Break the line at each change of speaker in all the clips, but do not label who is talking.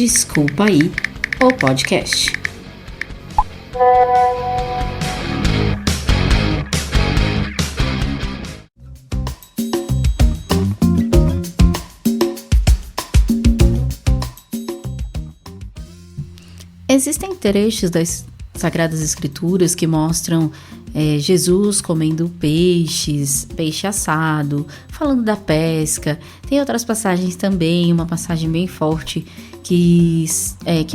Desculpa aí, o podcast. Existem trechos das Sagradas Escrituras que mostram Jesus comendo peixe assado, falando da pesca. Tem outras passagens também, uma passagem bem forte que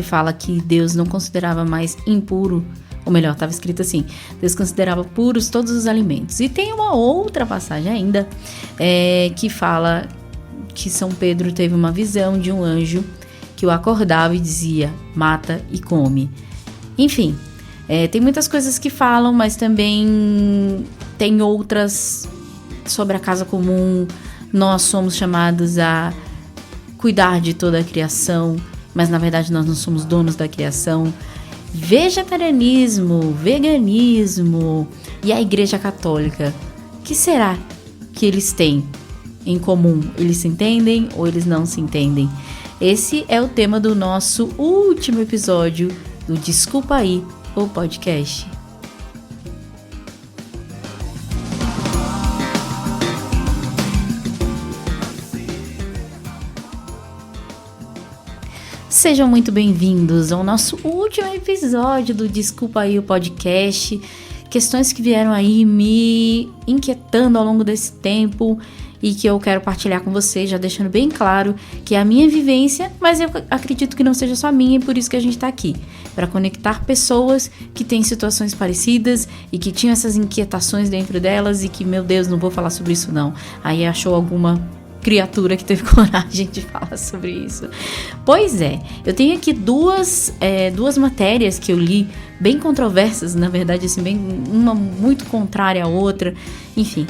fala que Deus não considerava mais impuro, ou melhor, estava escrito assim, Deus considerava puros todos os alimentos. E tem uma outra passagem ainda que fala que São Pedro teve uma visão de um anjo que o acordava e dizia, mata e come. Enfim, tem muitas coisas que falam, mas também tem outras sobre a casa comum. Nós somos chamados a cuidar de toda a criação, mas na verdade nós não somos donos da criação. Vegetarianismo, veganismo e a Igreja Católica, o que será que eles têm em comum? Eles se entendem ou eles não se entendem? Esse é o tema do nosso último episódio do Desculpa aí, o podcast. Sejam muito bem-vindos ao nosso último episódio do Desculpa aí, o podcast. Questões que vieram aí me inquietando ao longo desse tempo e que eu quero partilhar com vocês, já deixando bem claro que é a minha vivência, mas eu acredito que não seja só minha e por isso que a gente está aqui, para conectar pessoas que têm situações parecidas e que tinham essas inquietações dentro delas e que, meu Deus, não vou falar sobre isso não. Aí achou alguma criatura que teve coragem de falar sobre isso. Pois é, eu tenho aqui duas matérias que eu li, bem controversas, na verdade, assim, uma muito contrária à outra, enfim.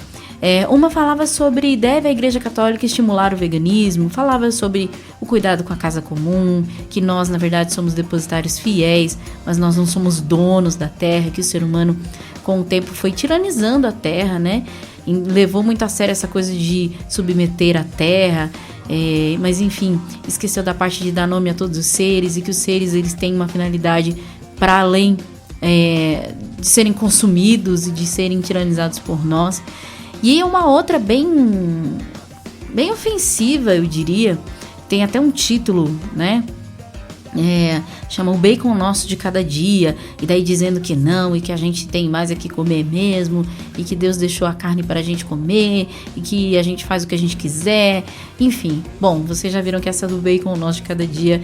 Uma falava sobre deve a Igreja Católica estimular o veganismo, falava sobre o cuidado com a casa comum, que nós, na verdade, somos depositários fiéis, mas nós não somos donos da terra, que o ser humano, com o tempo, foi tiranizando a terra, né? E levou muito a sério essa coisa de submeter a terra, mas, enfim, esqueceu da parte de dar nome a todos os seres e que os seres eles têm uma finalidade para além de serem consumidos e de serem tiranizados por nós. E uma outra bem ofensiva, eu diria, tem até um título, né? Chama o bacon nosso de cada dia, e daí dizendo que não, e que a gente tem mais é que comer mesmo, e que Deus deixou a carne para a gente comer, e que a gente faz o que a gente quiser, enfim. Bom, vocês já viram que essa do bacon nosso de cada dia,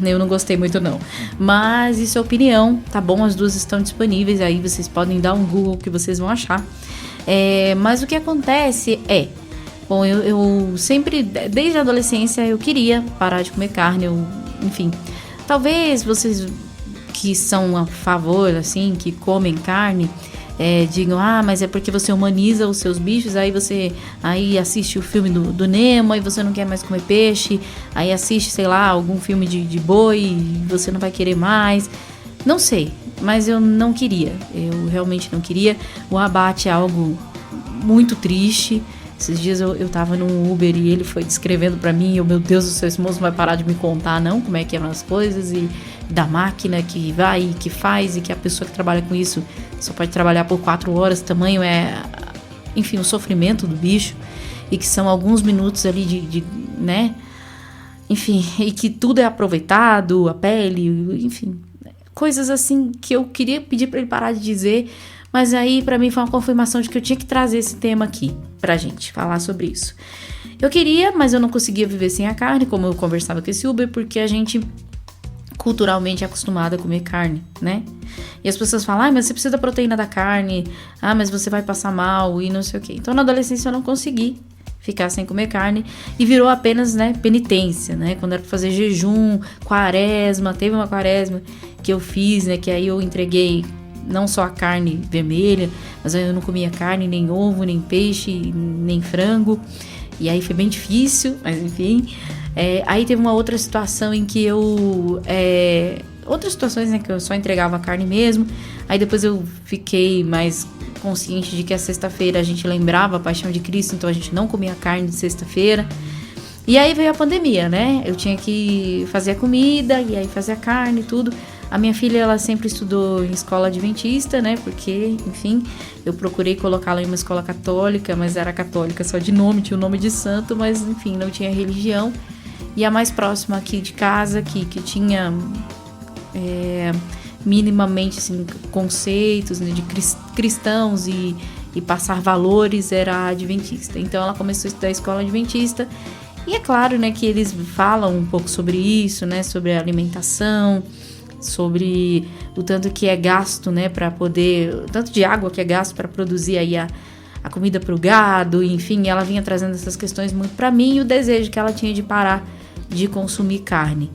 eu não gostei muito não. Mas isso é opinião, tá bom? As duas estão disponíveis, aí vocês podem dar um Google que vocês vão achar. Mas o que acontece bom, eu sempre, desde a adolescência, eu queria parar de comer carne, enfim. Talvez vocês que são a favor, assim, que comem carne, digam, mas é porque você humaniza os seus bichos, aí você assiste o filme do Nemo, aí você não quer mais comer peixe, aí assiste, sei lá, algum filme de boi, e você não vai querer mais. Não sei, mas eu não queria, eu realmente não queria. O abate é algo muito triste. Esses dias eu tava num Uber e ele foi descrevendo pra mim, meu Deus do céu, esse moço não vai parar de me contar não, como é que eram as coisas, e da máquina que vai e que faz, e que a pessoa que trabalha com isso só pode trabalhar por 4 horas, tamanho enfim, o sofrimento do bicho, e que são alguns minutos ali de né, enfim, e que tudo é aproveitado, a pele, enfim, coisas assim que eu queria pedir pra ele parar de dizer, mas aí pra mim foi uma confirmação de que eu tinha que trazer esse tema aqui pra gente falar sobre isso. Eu queria, mas eu não conseguia viver sem a carne, como eu conversava com esse Uber, porque a gente culturalmente é acostumado a comer carne, né? E as pessoas falam, mas você precisa da proteína da carne, mas você vai passar mal e não sei o quê. Então na adolescência eu não consegui ficar sem comer carne e virou apenas, né, penitência, né? Quando era pra fazer jejum, quaresma, teve uma quaresma que eu fiz, né, que aí eu entreguei não só a carne vermelha, mas eu não comia carne, nem ovo, nem peixe, nem frango. E aí foi bem difícil, mas enfim. Aí teve uma outra situação em que eu... outras situações, né, que eu só entregava a carne mesmo. Aí depois eu fiquei mais consciente de que a sexta-feira a gente lembrava a paixão de Cristo, então a gente não comia carne de sexta-feira. E aí veio a pandemia, né? Eu tinha que fazer a comida, e aí fazer a carne e tudo. A minha filha, ela sempre estudou em escola adventista, né? Porque, enfim, eu procurei colocá-la em uma escola católica, mas era católica só de nome, tinha o nome de santo, mas, enfim, não tinha religião. E a mais próxima aqui de casa, que tinha minimamente, assim, conceitos, né, de cristãos e passar valores, era a adventista. Então, ela começou a estudar a escola adventista. E é claro, né, que eles falam um pouco sobre isso, né, sobre a alimentação, sobre o tanto que é gasto, né, para poder, o tanto de água que é gasto para produzir aí a comida para o gado, enfim, ela vinha trazendo essas questões muito para mim e o desejo que ela tinha de parar de consumir carne.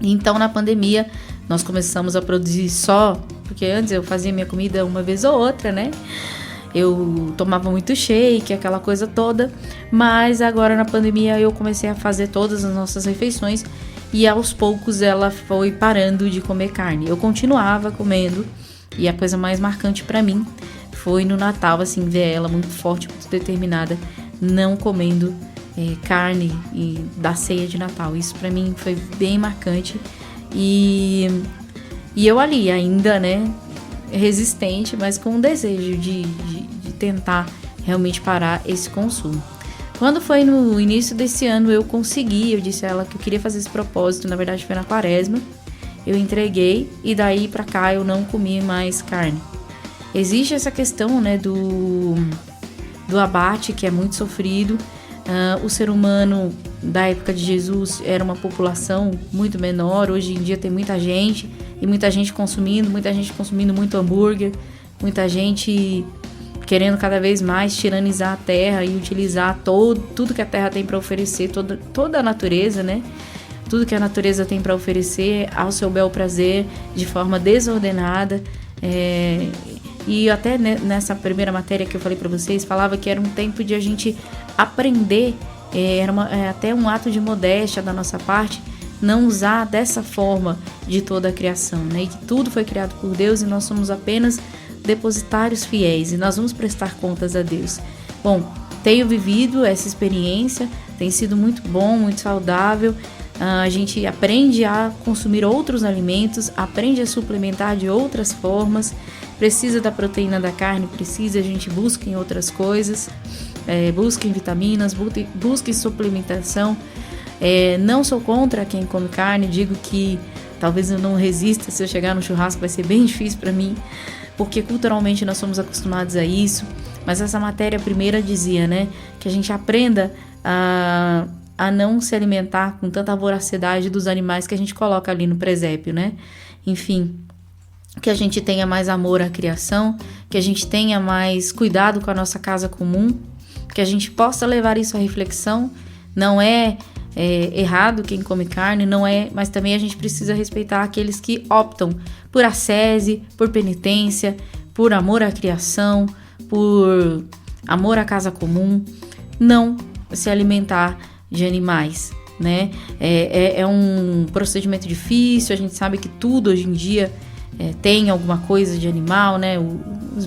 Então, na pandemia, nós começamos a produzir só, porque antes eu fazia minha comida uma vez ou outra, né? Eu tomava muito shake, aquela coisa toda, mas agora na pandemia eu comecei a fazer todas as nossas refeições e aos poucos ela foi parando de comer carne. Eu continuava comendo e a coisa mais marcante pra mim foi no Natal, assim, ver ela muito forte, muito determinada, não comendo carne e da ceia de Natal. Isso pra mim foi bem marcante e eu ali ainda, né, resistente, mas com o desejo de tentar realmente parar esse consumo. Quando foi no início desse ano eu consegui, eu disse a ela que eu queria fazer esse propósito, na verdade foi na quaresma, eu entreguei e daí pra cá eu não comi mais carne. Existe essa questão, né, do abate, que é muito sofrido. O ser humano da época de Jesus era uma população muito menor, hoje em dia tem muita gente, e muita gente consumindo muito hambúrguer, muita gente querendo cada vez mais tiranizar a terra e utilizar tudo que a terra tem para oferecer, toda a natureza, né? Tudo que a natureza tem para oferecer ao seu bel prazer, de forma desordenada. E até nessa primeira matéria que eu falei para vocês, falava que era um tempo de a gente aprender, era até um ato de modéstia da nossa parte, não usar dessa forma de toda a criação, né? E que tudo foi criado por Deus e nós somos apenas depositários fiéis e nós vamos prestar contas a Deus. Bom, tenho vivido essa experiência, tem sido muito bom, muito saudável. A gente aprende a consumir outros alimentos, aprende a suplementar de outras formas. Precisa da proteína da carne, a gente busca em outras coisas, busca em vitaminas, busca em suplementação. Não sou contra quem come carne, digo que talvez eu não resista, se eu chegar no churrasco vai ser bem difícil para mim, porque culturalmente nós somos acostumados a isso, mas essa matéria primeira dizia, né, que a gente aprenda a não se alimentar com tanta voracidade dos animais que a gente coloca ali no presépio, né, enfim, que a gente tenha mais amor à criação, que a gente tenha mais cuidado com a nossa casa comum, que a gente possa levar isso à reflexão. Não é errado quem come carne, não é, mas também a gente precisa respeitar aqueles que optam por ascese, por penitência, por amor à criação, por amor à casa comum, não se alimentar de animais, né? É um procedimento difícil, a gente sabe que tudo hoje em dia tem alguma coisa de animal, né? Os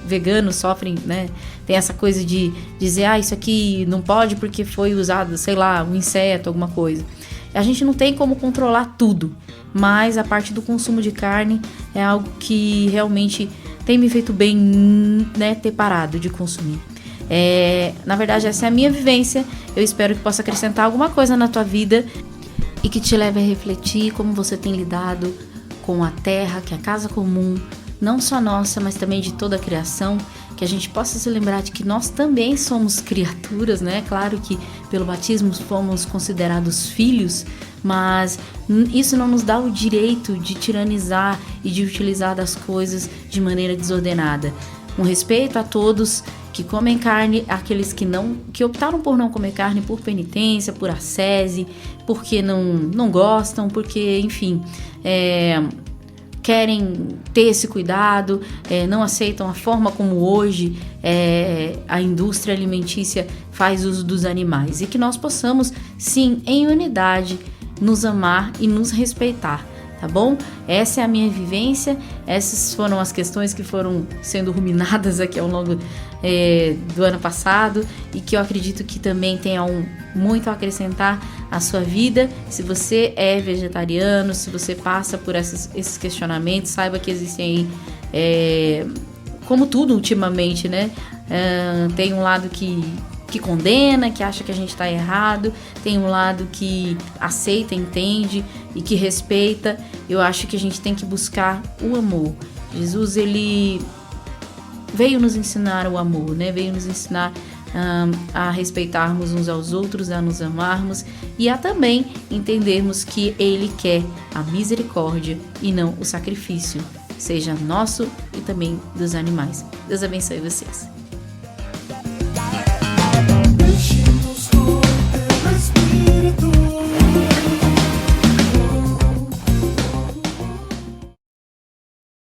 veganos sofrem, né? Tem essa coisa de dizer, isso aqui não pode porque foi usado, sei lá, um inseto, alguma coisa. A gente não tem como controlar tudo, mas a parte do consumo de carne é algo que realmente tem me feito bem, né, ter parado de consumir. Na verdade, essa é a minha vivência. Eu espero que possa acrescentar alguma coisa na tua vida e que te leve a refletir como você tem lidado com a terra, que é a casa comum, não só nossa, mas também de toda a criação, que a gente possa se lembrar de que nós também somos criaturas, né? Claro que pelo batismo fomos considerados filhos, mas isso não nos dá o direito de tiranizar e de utilizar das coisas de maneira desordenada. Com respeito a todos que comem carne, aqueles que optaram por não comer carne por penitência, por ascese, porque não gostam, porque, enfim, querem ter esse cuidado, não aceitam a forma como hoje a indústria alimentícia faz uso dos animais. E que nós possamos, sim, em unidade, nos amar e nos respeitar, tá bom? Essa é a minha vivência, essas foram as questões que foram sendo ruminadas aqui ao longo do ano passado e que eu acredito que também tenham muito a acrescentar à sua vida. Se você é vegetariano, se você passa por esses questionamentos, saiba que existem aí, como tudo ultimamente, né? Tem um lado que condena, que acha que a gente está errado, tem um lado que aceita, entende e que respeita. Eu acho que a gente tem que buscar o amor. Jesus, ele veio nos ensinar o amor, né? Veio nos ensinar a respeitarmos uns aos outros, a nos amarmos e a também entendermos que ele quer a misericórdia e não o sacrifício, seja nosso e também dos animais. Deus abençoe vocês.